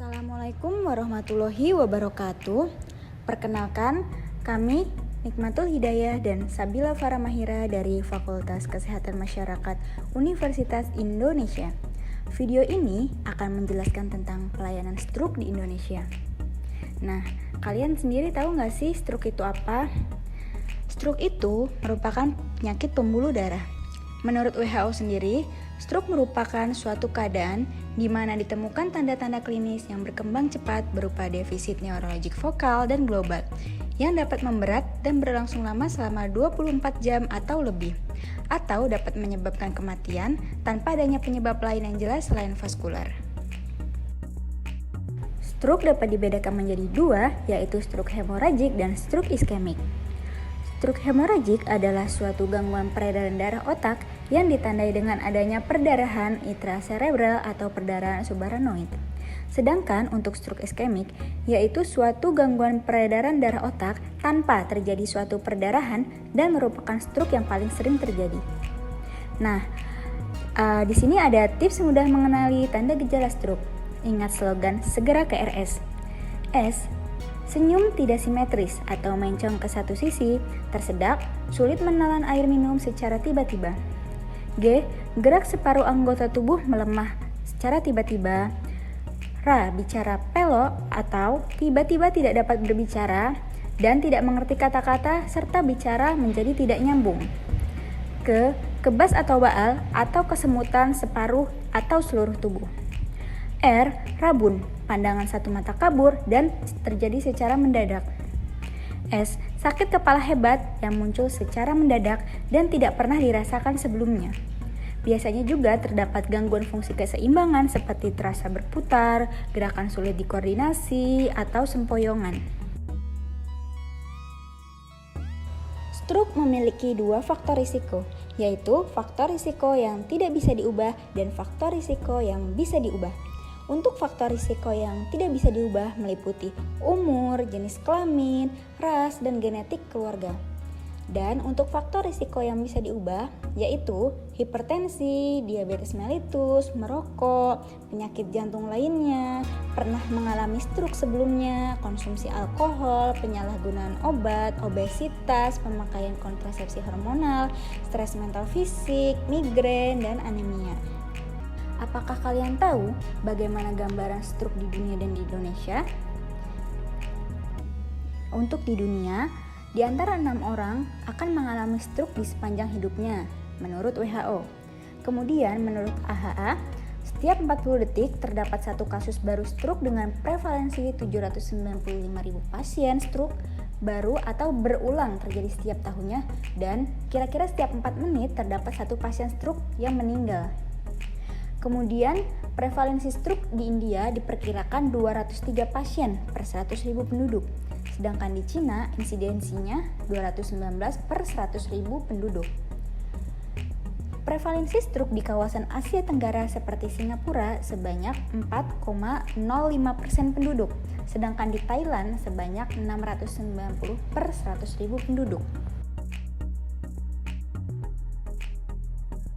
Assalamualaikum warahmatullahi wabarakatuh. Perkenalkan, kami Nikmatul Hidayah dan Sabila Faramahira dari Fakultas Kesehatan Masyarakat Universitas Indonesia. Video ini akan menjelaskan tentang pelayanan stroke di Indonesia. Nah, kalian sendiri tahu nggak sih stroke itu apa? Stroke itu merupakan penyakit pembuluh darah. Menurut WHO sendiri, stroke merupakan suatu keadaan di mana ditemukan tanda-tanda klinis yang berkembang cepat berupa defisit neurologik vokal dan global yang dapat memberat dan berlangsung lama selama 24 jam atau lebih, atau dapat menyebabkan kematian tanpa adanya penyebab lain yang jelas selain vaskular. Stroke dapat dibedakan menjadi dua, yaitu stroke hemoragik dan stroke iskemik. Stroke hemoragik adalah suatu gangguan peredaran darah otak yang ditandai dengan adanya perdarahan intracerebral atau perdarahan subarachnoid. Sedangkan untuk stroke iskemik, yaitu suatu gangguan peredaran darah otak tanpa terjadi suatu perdarahan dan merupakan stroke yang paling sering terjadi. Nah, di sini ada tips mudah mengenali tanda gejala stroke. Ingat slogan segera ke RS. S. Senyum tidak simetris atau mencong ke satu sisi, tersedak, sulit menelan air minum secara tiba-tiba. G. Gerak separuh anggota tubuh melemah secara tiba-tiba. R. Bicara pelo atau tiba-tiba tidak dapat berbicara dan tidak mengerti kata-kata serta bicara menjadi tidak nyambung. K. Kebas atau baal atau kesemutan separuh atau seluruh tubuh. R. Rabun, pandangan satu mata kabur dan terjadi secara mendadak. S. Sakit kepala hebat yang muncul secara mendadak dan tidak pernah dirasakan sebelumnya. Biasanya juga terdapat gangguan fungsi keseimbangan seperti terasa berputar, gerakan sulit dikoordinasi, atau sempoyongan. Stroke memiliki dua faktor risiko, yaitu faktor risiko yang tidak bisa diubah dan faktor risiko yang bisa diubah. Untuk faktor risiko yang tidak bisa diubah meliputi umur, jenis kelamin, ras, dan genetik keluarga. Dan untuk faktor risiko yang bisa diubah yaitu hipertensi, diabetes mellitus, merokok, penyakit jantung lainnya, pernah mengalami stroke sebelumnya, konsumsi alkohol, penyalahgunaan obat, obesitas, pemakaian kontrasepsi hormonal, stres mental fisik, migrain, dan anemia. Apakah kalian tahu bagaimana gambaran stroke di dunia dan di Indonesia? Untuk di dunia, di antara 6 orang akan mengalami stroke di sepanjang hidupnya, menurut WHO. Kemudian, menurut AHA, setiap 40 detik terdapat satu kasus baru stroke dengan prevalensi 795.000 pasien stroke baru atau berulang terjadi setiap tahunnya, dan kira-kira setiap 4 menit terdapat satu pasien stroke yang meninggal. Kemudian, prevalensi stroke di India diperkirakan 203 pasien per 100.000 penduduk. Sedangkan di Cina, insidensinya 219 per 100.000 penduduk. Prevalensi stroke di kawasan Asia Tenggara seperti Singapura sebanyak 4,05% penduduk. Sedangkan di Thailand sebanyak 690 per 100.000 penduduk.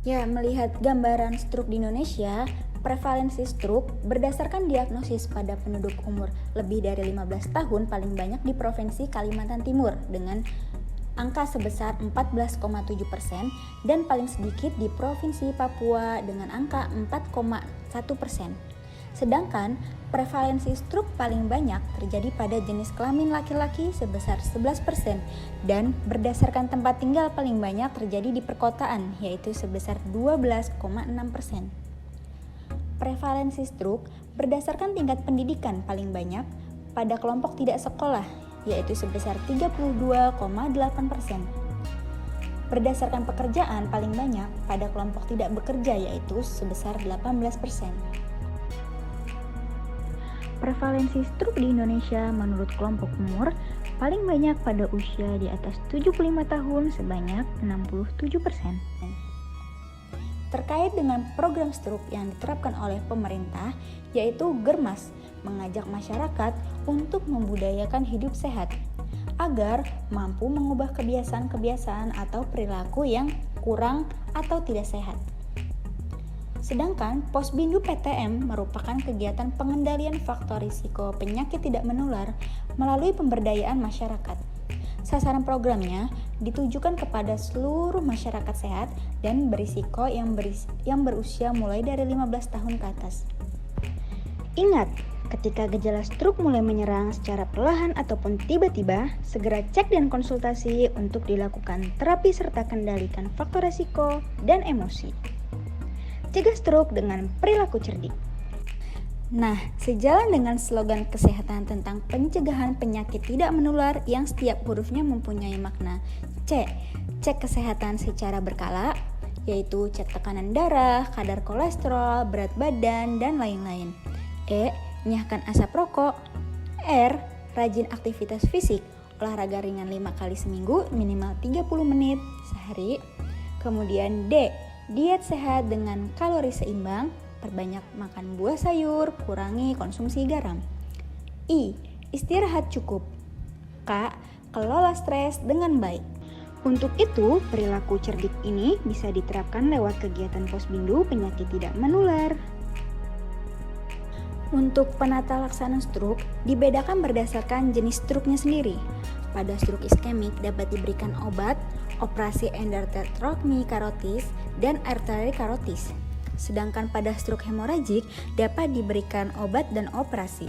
Ya, melihat gambaran stroke di Indonesia, prevalensi stroke berdasarkan diagnosis pada penduduk umur lebih dari 15 tahun paling banyak di Provinsi Kalimantan Timur dengan angka sebesar 14,7% dan paling sedikit di Provinsi Papua dengan angka 4,1%. Sedangkan prevalensi stroke paling banyak terjadi pada jenis kelamin laki-laki sebesar 11% dan berdasarkan tempat tinggal paling banyak terjadi di perkotaan yaitu sebesar 12,6%. Prevalensi stroke berdasarkan tingkat pendidikan paling banyak pada kelompok tidak sekolah yaitu sebesar 32,8%. Berdasarkan pekerjaan paling banyak pada kelompok tidak bekerja yaitu sebesar 18%. Prevalensi stroke di Indonesia menurut kelompok umur paling banyak pada usia di atas 75 tahun sebanyak 67%. Terkait dengan program stroke yang diterapkan oleh pemerintah yaitu Germas mengajak masyarakat untuk membudayakan hidup sehat agar mampu mengubah kebiasaan-kebiasaan atau perilaku yang kurang atau tidak sehat. Sedangkan Posbindu PTM merupakan kegiatan pengendalian faktor risiko penyakit tidak menular melalui pemberdayaan masyarakat. Sasaran programnya ditujukan kepada seluruh masyarakat sehat dan berisiko yang berusia mulai dari 15 tahun ke atas. Ingat, ketika gejala stroke mulai menyerang secara perlahan ataupun tiba-tiba, segera cek dan konsultasi untuk dilakukan terapi serta kendalikan faktor risiko dan emosi. Cegah stroke dengan perilaku cerdik. Nah, sejalan dengan slogan kesehatan tentang pencegahan penyakit tidak menular yang setiap hurufnya mempunyai makna C, cek kesehatan secara berkala, yaitu cek tekanan darah, kadar kolesterol, berat badan, dan lain-lain. E, nyahkan asap rokok. R, rajin aktivitas fisik, olahraga ringan 5 kali seminggu, minimal 30 menit sehari. Kemudian D, diet sehat dengan kalori seimbang, perbanyak makan buah sayur, kurangi konsumsi garam. I, istirahat cukup. K, kelola stres dengan baik. Untuk itu, perilaku cerdik ini bisa diterapkan lewat kegiatan Posbindu penyakit tidak menular. Untuk penata laksana stroke dibedakan berdasarkan jenis stroke-nya sendiri. Pada stroke iskemik dapat diberikan obat, operasi endarterektomi karotis, dan arteri karotis. Sedangkan pada stroke hemoragik dapat diberikan obat dan operasi.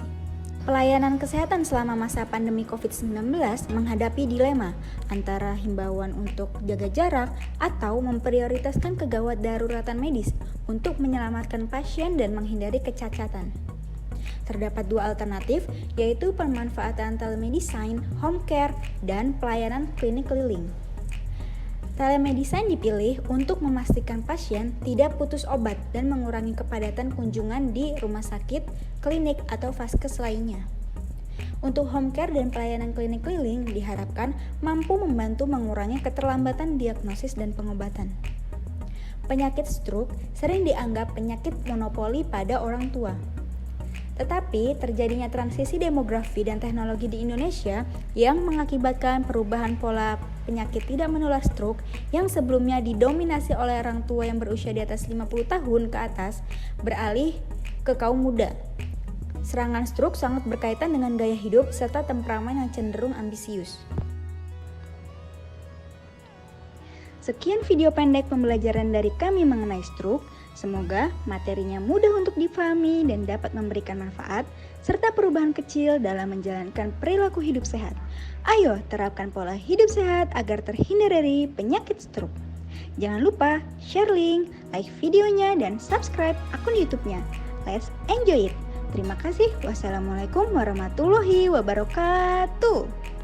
Pelayanan kesehatan selama masa pandemi COVID-19 menghadapi dilema antara himbauan untuk jaga jarak atau memprioritaskan kegawat daruratan medis untuk menyelamatkan pasien dan menghindari kecacatan. Terdapat dua alternatif, yaitu pemanfaatan telemedicine, home care, dan pelayanan klinik keliling. Telemedicine dipilih untuk memastikan pasien tidak putus obat dan mengurangi kepadatan kunjungan di rumah sakit, klinik, atau vaskes lainnya. Untuk home care dan pelayanan klinik keliling diharapkan mampu membantu mengurangi keterlambatan diagnosis dan pengobatan. Penyakit stroke sering dianggap penyakit monopoli pada orang tua. Tetapi terjadinya transisi demografi dan teknologi di Indonesia yang mengakibatkan perubahan pola penyakit tidak menular stroke yang sebelumnya didominasi oleh orang tua yang berusia di atas 50 tahun ke atas beralih ke kaum muda. Serangan stroke sangat berkaitan dengan gaya hidup serta temperamen yang cenderung ambisius. Sekian video pendek pembelajaran dari kami mengenai stroke. Semoga materinya mudah untuk difahami dan dapat memberikan manfaat serta perubahan kecil dalam menjalankan perilaku hidup sehat. Ayo terapkan pola hidup sehat agar terhindar dari penyakit stroke. Jangan lupa share link, like videonya, dan subscribe akun YouTube-nya. Let's enjoy it. Terima kasih. Wassalamualaikum warahmatullahi wabarakatuh.